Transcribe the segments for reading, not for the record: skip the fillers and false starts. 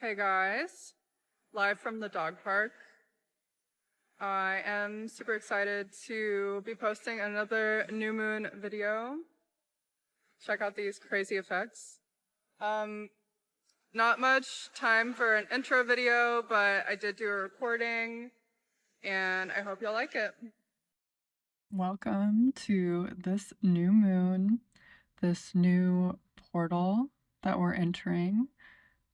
Hey guys, live from the dog park. I am super excited to be posting another new moon video. Check out these crazy effects. Not much time for an intro video, but I did do a recording and I hope y'all like it. Welcome to this new moon, this new portal that we're entering.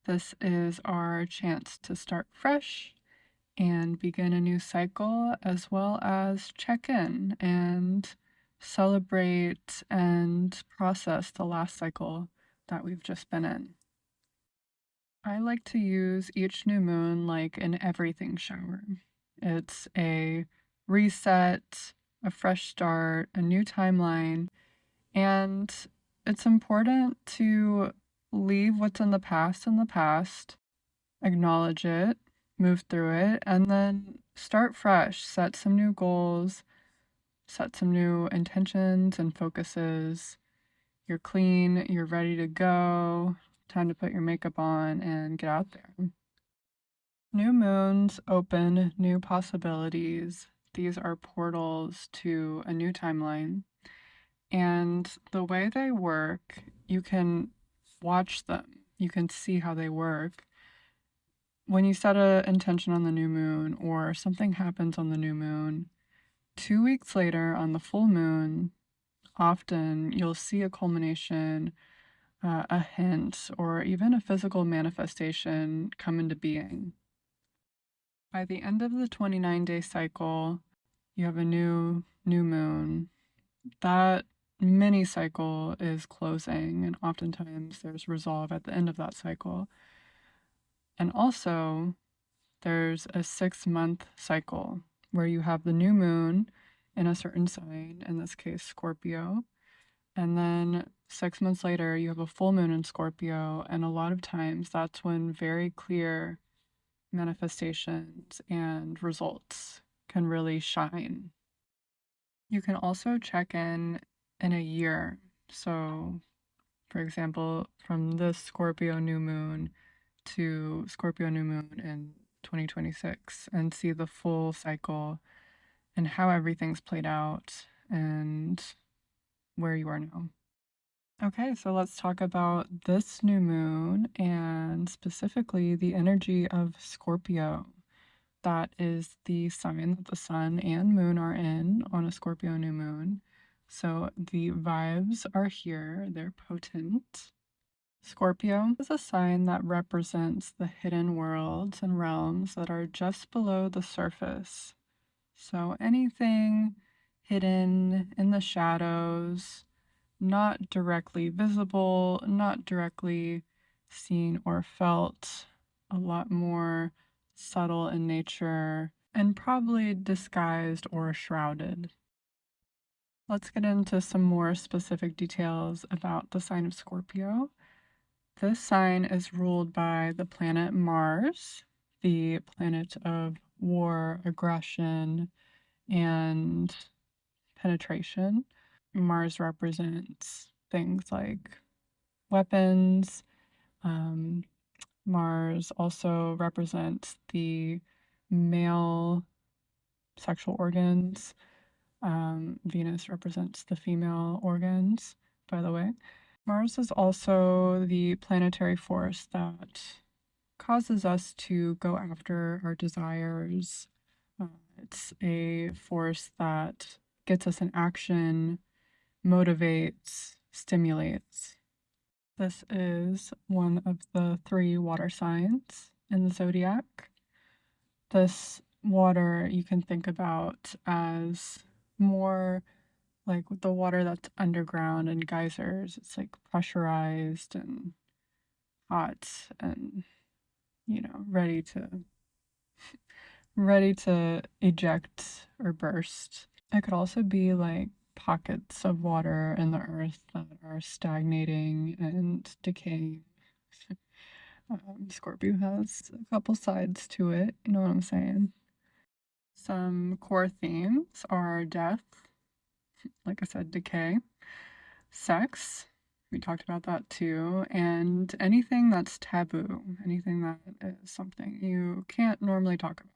This is our chance to start fresh and begin a new cycle, as well as check in and celebrate and process the last cycle that we've just been in. I like to use each new moon like an everything shower. It's a reset, a fresh start, a new timeline, and it's important to leave what's in the past, acknowledge it, move through it, and then start fresh. Set some new goals, set some new intentions and focuses. You're clean, you're ready to go. Time to put your makeup on and get out there. New moons open new possibilities. These are portals to a new timeline. And the way they work, you can watch them. You can see how they work. When you set an intention on the new moon or something happens on the new moon, 2 weeks later on the full moon, often you'll see a culmination, a hint, or even a physical manifestation come into being. By the end of the 29-day cycle, you have a new moon. That mini cycle is closing, and oftentimes there's resolve at the end of that cycle. And also, there's a 6-month cycle where you have the new moon in a certain sign, in this case, Scorpio. And then 6 months later, you have a full moon in Scorpio. And a lot of times that's when very clear manifestations and results can really shine. You can also check in a year. So, for example, from this Scorpio new moon to Scorpio new moon in 2026 and see the full cycle and how everything's played out and where you are now. Okay, so let's talk about this new moon and specifically the energy of Scorpio. That is the sign that the sun and moon are in on a Scorpio new moon. So the vibes are here, they're potent. Scorpio is a sign that represents the hidden worlds and realms that are just below the surface. So anything hidden in the shadows, not directly visible, not directly seen or felt, a lot more subtle in nature, and probably disguised or shrouded. Let's get into some more specific details about the sign of Scorpio. This sign is ruled by the planet Mars, the planet of war, aggression, and penetration. Mars represents things like weapons. Mars also represents the male sexual organs. Venus represents the female organs, by the way. Mars is also the planetary force that causes us to go after our desires. It's a force that gets us in action, motivates, stimulates. This is one of the 3 water signs in the zodiac. This water you can think about as more like the water that's underground and geysers. It's like pressurized and hot and, ready to eject or burst. It could also be like pockets of water in the earth that are stagnating and decaying. Scorpio has a couple sides to it, you know what I'm saying? Some core themes are death, like I said, decay, sex, We talked about that too. And anything that's taboo, anything that is something you can't normally talk about.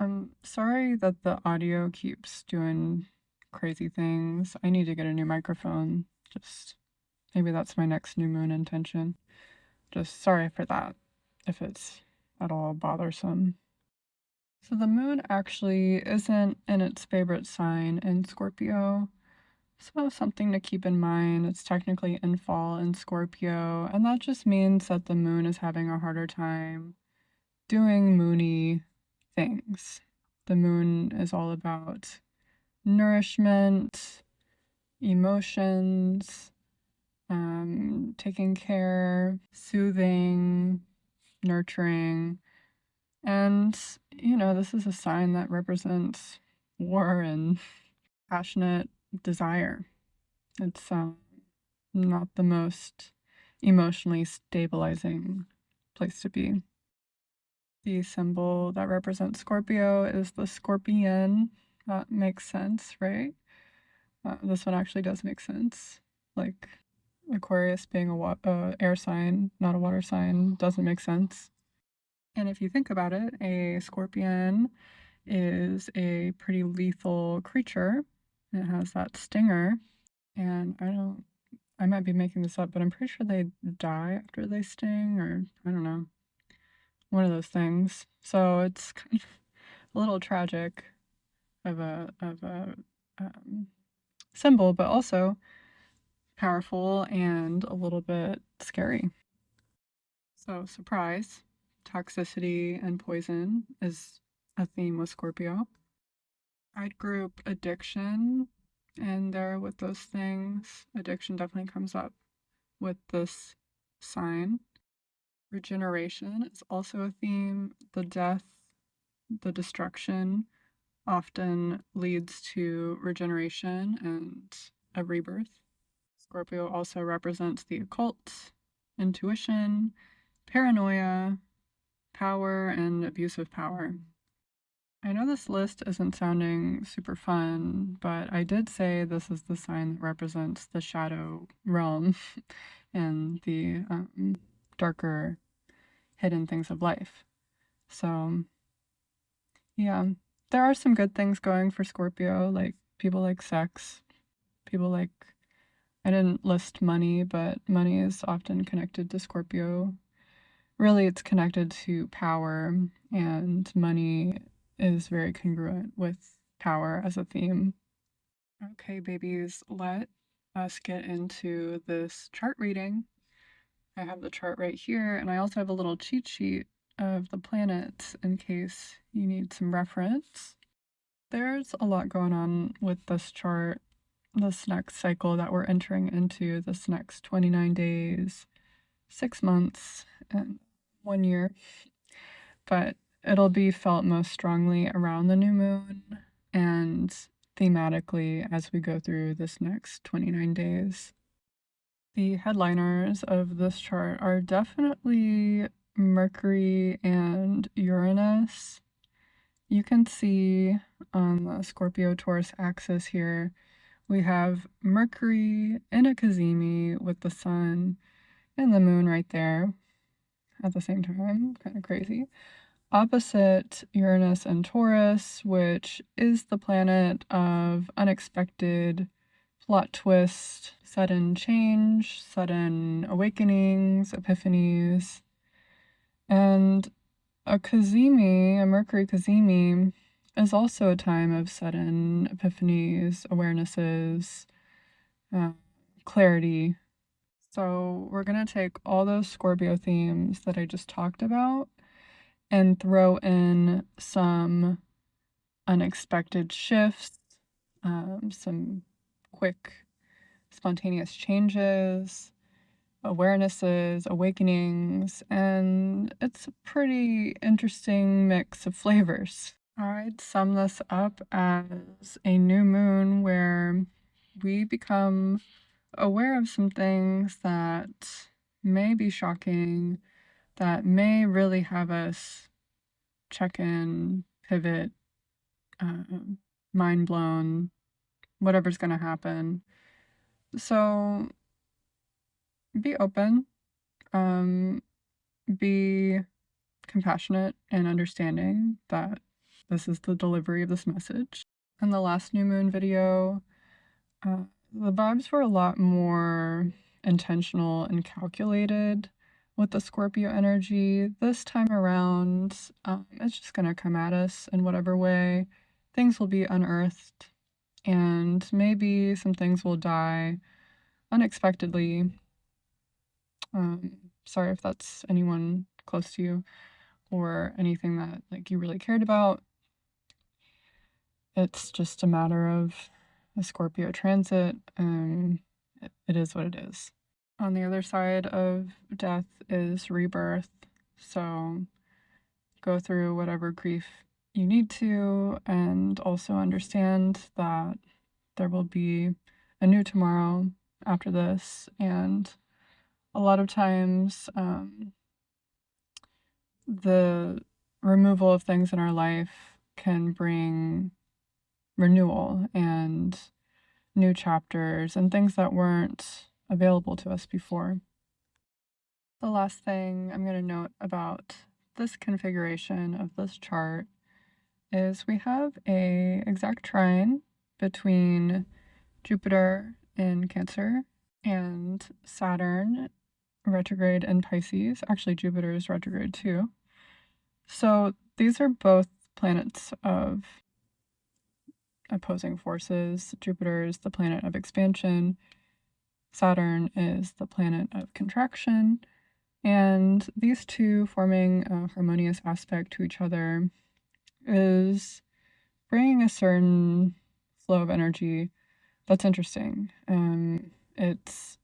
I'm sorry that the audio keeps doing crazy things. I need to get a new microphone. Just maybe that's my next new moon intention. Just sorry for that if it's at all bothersome. So the moon actually isn't in its favorite sign in Scorpio. So something to keep in mind. It's technically in fall in Scorpio, and that just means that the moon is having a harder time doing moony things. The moon is all about nourishment, emotions, taking care, soothing, nurturing. And, this is a sign that represents war and passionate desire. It's not the most emotionally stabilizing place to be. The symbol that represents Scorpio is the scorpion. That makes sense, right? This one actually does make sense. Like Aquarius being a air sign, not a water sign, doesn't make sense. And if you think about it, a scorpion is a pretty lethal creature. It has that stinger, and I might be making this up, but I'm pretty sure they die after they sting, or I don't know, one of those things. So it's kind of a little tragic of a symbol, but also powerful and a little bit scary. So surprise, toxicity and poison is a theme with Scorpio. I'd group addiction in there with those things. Addiction definitely comes up with this sign. Regeneration is also a theme. The death, the destruction often leads to regeneration and a rebirth. Scorpio also represents the occult, intuition, paranoia, power, and abuse of power. I know this list isn't sounding super fun, but I did say this is the sign that represents the shadow realm and the darker, hidden things of life. So, yeah, there are some good things going for Scorpio, like people like sex, people like, I didn't list money, but money is often connected to Scorpio. Really, it's connected to power, and money is very congruent with power as a theme. Okay, babies, let us get into this chart reading. I have the chart right here, and I also have a little cheat sheet of the planets in case you need some reference. There's a lot going on with this chart, this next cycle that we're entering into, this next 29 days, 6 months, and 1 year. But it'll be felt most strongly around the new moon and thematically as we go through this next 29 days. The headliners of this chart are definitely Mercury and Uranus. You can see on the Scorpio Taurus axis here, we have Mercury in a cazimi with the sun and the moon right there at the same time. Kind of crazy. Opposite Uranus and Taurus, which is the planet of unexpected plot twist, sudden change, sudden awakenings, epiphanies. And a Mercury cazimi, is also a time of sudden epiphanies, awarenesses, clarity. So we're going to take all those Scorpio themes that I just talked about and throw in some unexpected shifts, some quick, spontaneous changes, awarenesses, awakenings, and it's a pretty interesting mix of flavors. I'd sum this up as a new moon where we become aware of some things that may be shocking, that may really have us check in, pivot, mind blown, whatever's going to happen. So be open, be compassionate and understanding that this is the delivery of this message. In the last new moon video, the vibes were a lot more intentional and calculated with the Scorpio energy. This time around, it's just going to come at us in whatever way. Things will be unearthed, and maybe some things will die unexpectedly. Sorry if that's anyone close to you or anything that like you really cared about. It's just a matter of a Scorpio transit, and it is what it is. On the other side of death is rebirth. So go through whatever grief you need to, and also understand that there will be a new tomorrow after this. And a lot of times, the removal of things in our life can bring renewal and new chapters and things that weren't available to us before. The last thing I'm going to note about this configuration of this chart is we have a exact trine between Jupiter in Cancer and Saturn retrograde in Pisces. Actually, Jupiter is retrograde too. So these are both planets of opposing forces. Jupiter is the planet of expansion. Saturn is the planet of contraction. And these two forming a harmonious aspect to each other is bringing a certain flow of energy that's interesting. It's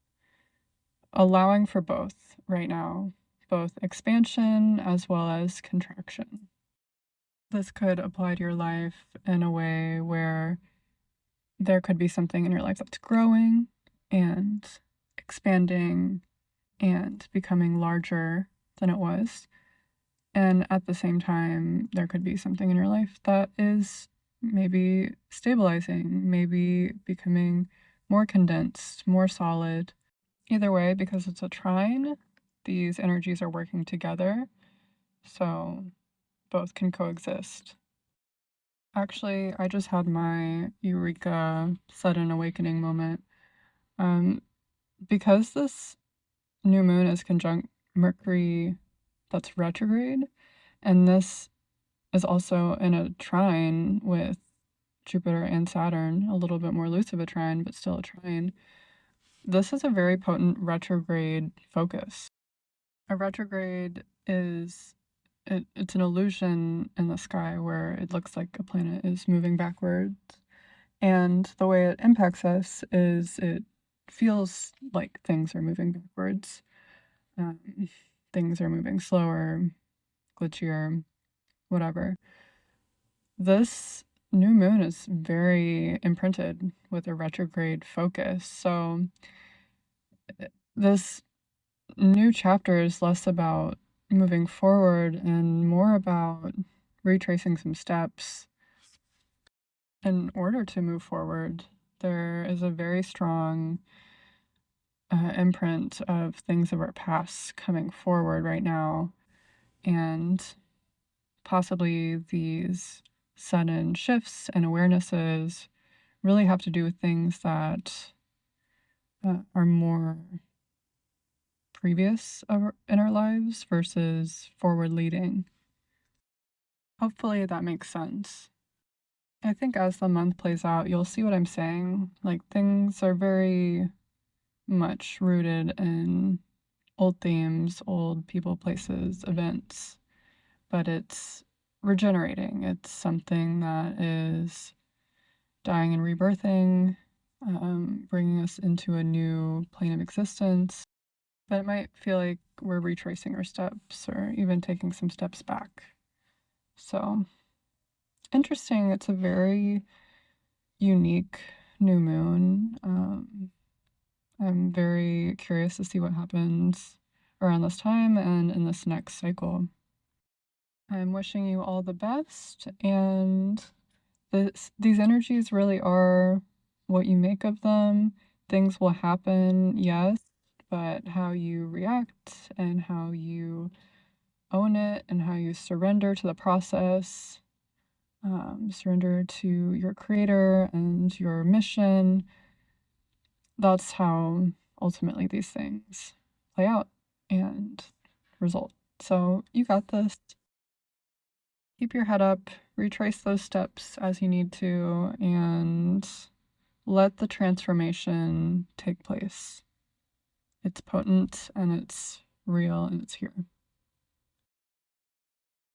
allowing for both right now, both expansion as well as contraction. This could apply to your life in a way where there could be something in your life that's growing and expanding and becoming larger than it was. And at the same time, there could be something in your life that is maybe stabilizing, maybe becoming more condensed, more solid. Either way, because it's a trine, these energies are working together, so both can coexist. Actually, I just had my eureka sudden awakening moment. Because this new moon is conjunct Mercury that's retrograde, and this is also in a trine with Jupiter and Saturn, a little bit more loose of a trine, but still a trine. This is a very potent retrograde focus. A retrograde is it's an illusion in the sky where it looks like a planet is moving backwards. And the way it impacts us is it feels like things are moving backwards. Things are moving slower, glitchier, whatever. This new moon is very imprinted with a retrograde focus. So this new chapter is less about moving forward and more about retracing some steps. In order to move forward, there is a very strong imprint of things of our past coming forward right now, and possibly these sudden shifts and awarenesses really have to do with things that are more previous in our lives versus forward leading. Hopefully that makes sense. I think as the month plays out, you'll see what I'm saying. Like, things are very much rooted in old themes, old people, places, events, but it's regenerating. It's something that is dying and rebirthing, bringing us into a new plane of existence. But it might feel like we're retracing our steps or even taking some steps back. So, interesting. It's a very unique new moon. I'm very curious to see what happens around this time and in this next cycle. I'm wishing you all the best, and these energies really are what you make of them. Things will happen, yes, but how you react and how you own it and how you surrender to the process, surrender to your creator and your mission. That's how ultimately these things play out and result. So you got this. Keep your head up, retrace those steps as you need to, and let the transformation take place. It's potent and it's real and it's here.